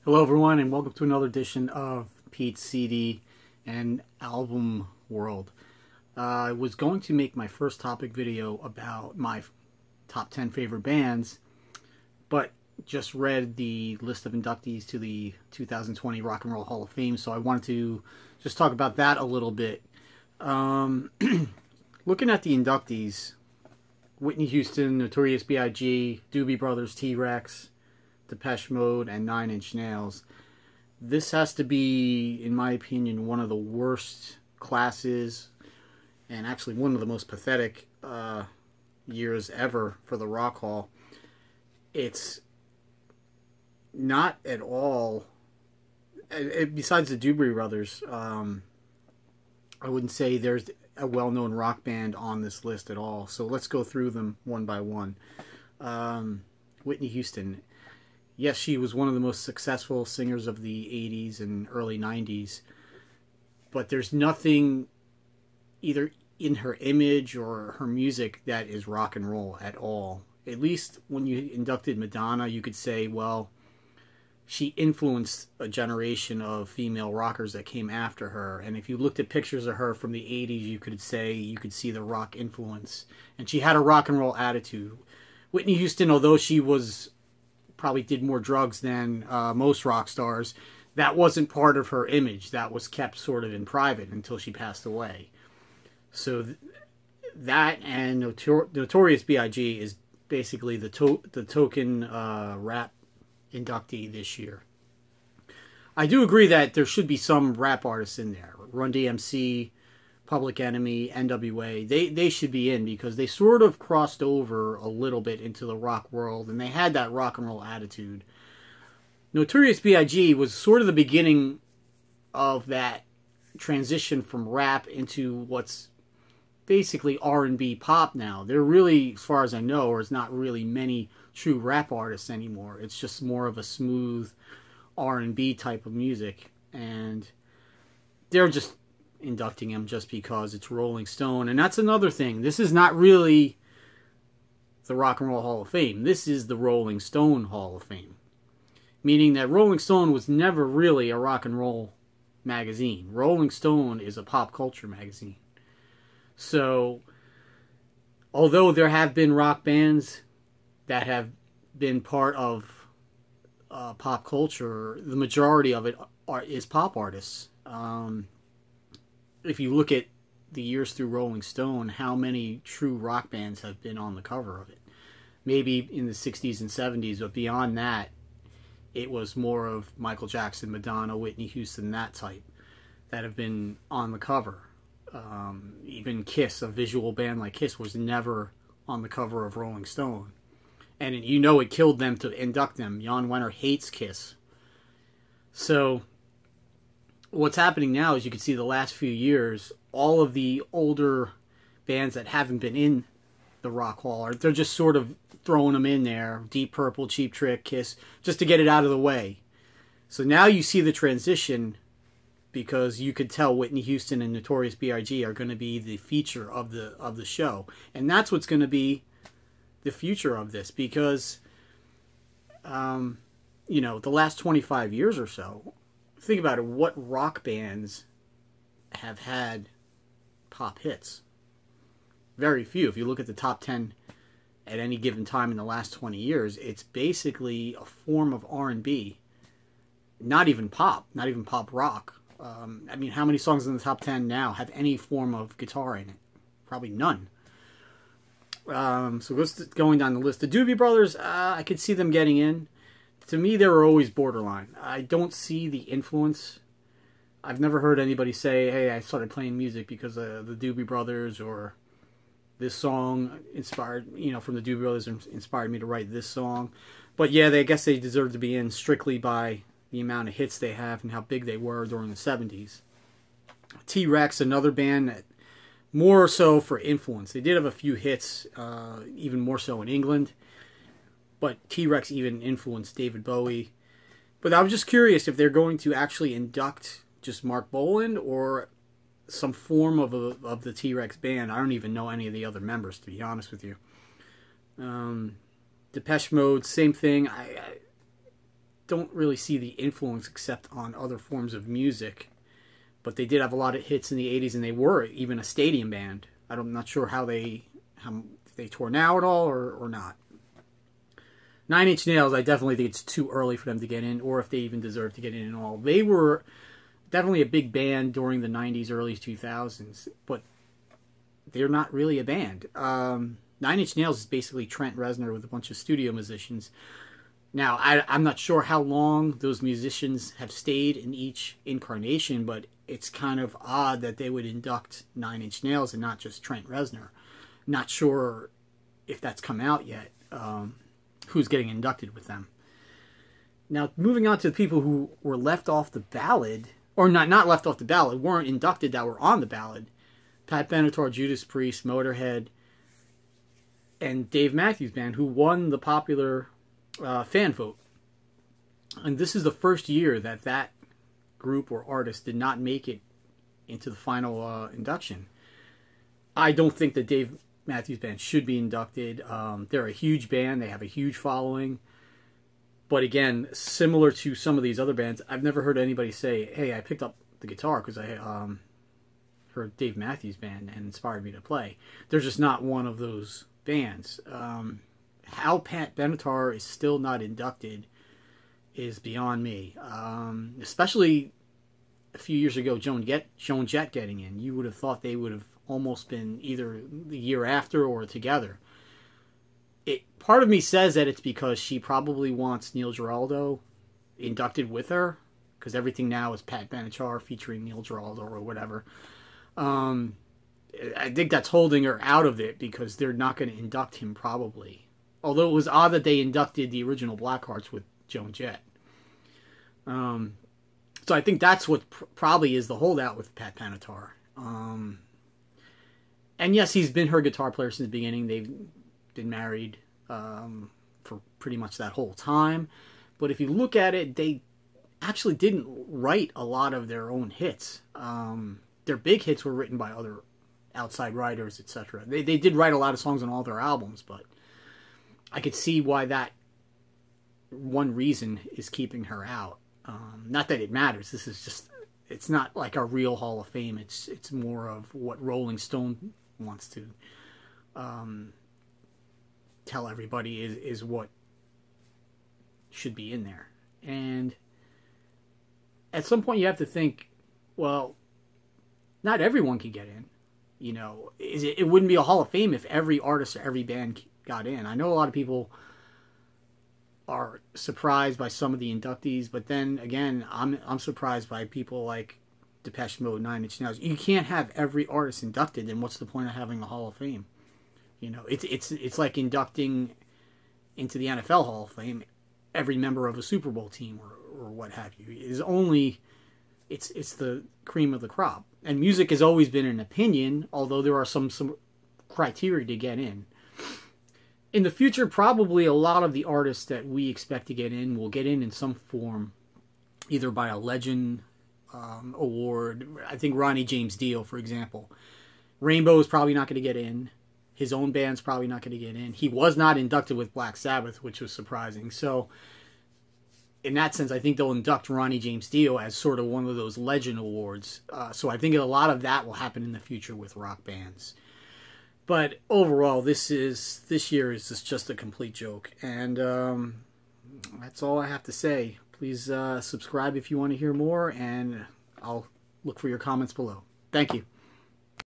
Hello everyone and welcome to another edition of Pete's CD and Album World. I was going to make my first topic video about my top 10 favorite bands, but just read the list of inductees to the 2020 Rock and Roll Hall of Fame, so I wanted to just talk about that a little bit. Looking at the inductees, Whitney Houston, Notorious B.I.G., Doobie Brothers, T-Rex, Depeche Mode, and 9 Inch Nails. This has to be, in my opinion, one of the worst classes, and actually one of the most pathetic years ever for the Rock Hall. It's not at all, besides the Doobie Brothers, I wouldn't say there's a well-known rock band on this list at all. So let's go through them one by one. Whitney Houston. Yes, she was one of the most successful singers of the 80s and early 90s, but there's nothing either in her image or her music that is rock and roll at all. At least when you inducted Madonna, you could say, well, she influenced a generation of female rockers that came after her. And if you looked at pictures of her from the 80s, you could see the rock influence. And she had a rock and roll attitude. Whitney Houston, although she probably did more drugs than most rock stars, that wasn't part of her image. That was kept sort of in private until she passed away. So that and Notorious B.I.G. is basically the token rap inductee this year. I do agree that there should be some rap artists in there. Run DMC, Public Enemy, NWA, they should be in because they sort of crossed over a little bit into the rock world and they had that rock and roll attitude. Notorious B.I.G. was sort of the beginning of that transition from rap into what's basically R&B pop now. There really, as far as I know, is not really many true rap artists anymore. It's just more of a smooth R&B type of music, and they're just inducting him just because it's Rolling Stone. And that's another thing. This is not really the Rock and Roll Hall of Fame. This is the Rolling Stone Hall of Fame. Meaning that Rolling Stone was never really a rock and roll magazine. Rolling Stone is a pop culture magazine. So, although there have been rock bands that have been part of pop culture, the majority of it is pop artists. If you look at the years through Rolling Stone, how many true rock bands have been on the cover of it? Maybe in the 60s and 70s, but beyond that, it was more of Michael Jackson, Madonna, Whitney Houston, that type, that have been on the cover. Even Kiss, a visual band like Kiss, was never on the cover of Rolling Stone. And you know it killed them to induct them. Jan Wenner hates Kiss. So what's happening now is you can see the last few years, all of the older bands that haven't been in the Rock Hall, they're just sort of throwing them in there. Deep Purple, Cheap Trick, Kiss, just to get it out of the way. So now you see the transition because you could tell Whitney Houston and Notorious B.I.G. are going to be the feature of the show. And that's what's going to be the future of this because, you know, the last 25 years or so, think about it, what rock bands have had pop hits? Very few. If you look at the top 10 at any given time in the last 20 years, it's basically a form of R&B. Not even pop rock. I mean, how many songs in the top 10 now have any form of guitar in it? Probably none. So just going down the list. The Doobie Brothers, I could see them getting in. To me, they were always borderline. I don't see the influence. I've never heard anybody say, hey, I started playing music because of the Doobie Brothers, or this song inspired, you know, from the Doobie Brothers inspired me to write this song. But yeah, I guess they deserve to be in strictly by the amount of hits they have and how big they were during the 70s. T-Rex, another band that more so for influence. They did have a few hits, even more so in England. But T-Rex even influenced David Bowie. But I was just curious if they're going to actually induct just Mark Boland or some form of the T-Rex band. I don't even know any of the other members, to be honest with you. Depeche Mode, same thing. don't really see the influence except on other forms of music. But they did have a lot of hits in the 80s, and they were even a stadium band. I'm not sure how they tour now at all or not. Nine Inch Nails, I definitely think it's too early for them to get in, or if they even deserve to get in at all. They were definitely a big band during the 90s, early 2000s, but they're not really a band. Nine Inch Nails is basically Trent Reznor with a bunch of studio musicians. Now, I'm not sure how long those musicians have stayed in each incarnation, but it's kind of odd that they would induct Nine Inch Nails and not just Trent Reznor. Not sure if that's come out yet, who's getting inducted with them. Now, moving on to the people who were left off the ballot, or not left off the ballot, weren't inducted that were on the ballot. Pat Benatar, Judas Priest, Motorhead, and Dave Matthews Band, who won the popular fan vote. And this is the first year that group or artist did not make it into the final induction. I don't think that Dave Matthews Band should be inducted. They're a huge band. They have a huge following. But again, similar to some of these other bands, I've never heard anybody say, hey, I picked up the guitar because I heard Dave Matthews Band and inspired me to play. They're just not one of those bands. How Pat Benatar is still not inducted is beyond me. Especially a few years ago, Joan Jett getting in. You would have thought they would have almost been either the year after or together. Part of me says that it's because she probably wants Neil Giraldo inducted with her, because everything now is Pat Benatar featuring Neil Giraldo or whatever. I think that's holding her out of it, because they're not going to induct him probably. Although it was odd that they inducted the original Blackhearts with Joan Jett. So I think that's what probably is the holdout with Pat Benatar. And yes, he's been her guitar player since the beginning. They've been married for pretty much that whole time. But if you look at it, they actually didn't write a lot of their own hits. Their big hits were written by other outside writers, etc. They did write a lot of songs on all their albums, but I could see why that one reason is keeping her out. Not that it matters. This is just, it's not like a real Hall of Fame. It's more of what Rolling Stone wants to tell everybody is what should be in there. And at some point you have to think, well, not everyone can get in. You know, it wouldn't be a Hall of Fame if every artist or every band got in. I know a lot of people are surprised by some of the inductees, but then again, I'm surprised by people like Depeche Mode, Nine Inch Nails. You can't have every artist inducted, then what's the point of having a Hall of Fame? You know, it's like inducting into the NFL Hall of Fame every member of a Super Bowl team or what have you. It's the cream of the crop. And music has always been an opinion, although there are some criteria to get in. In the future, probably a lot of the artists that we expect to get in will get in some form, either by a Legend award. I think Ronnie James Dio, for example. Rainbow is probably not going to get in. His own band's probably not going to get in. He was not inducted with Black Sabbath, which was surprising. So, in that sense, I think they'll induct Ronnie James Dio as sort of one of those Legend awards. So I think a lot of that will happen in the future with rock bands. But overall, this year is just a complete joke. And that's all I have to say. Please subscribe if you want to hear more, and I'll look for your comments below. Thank you.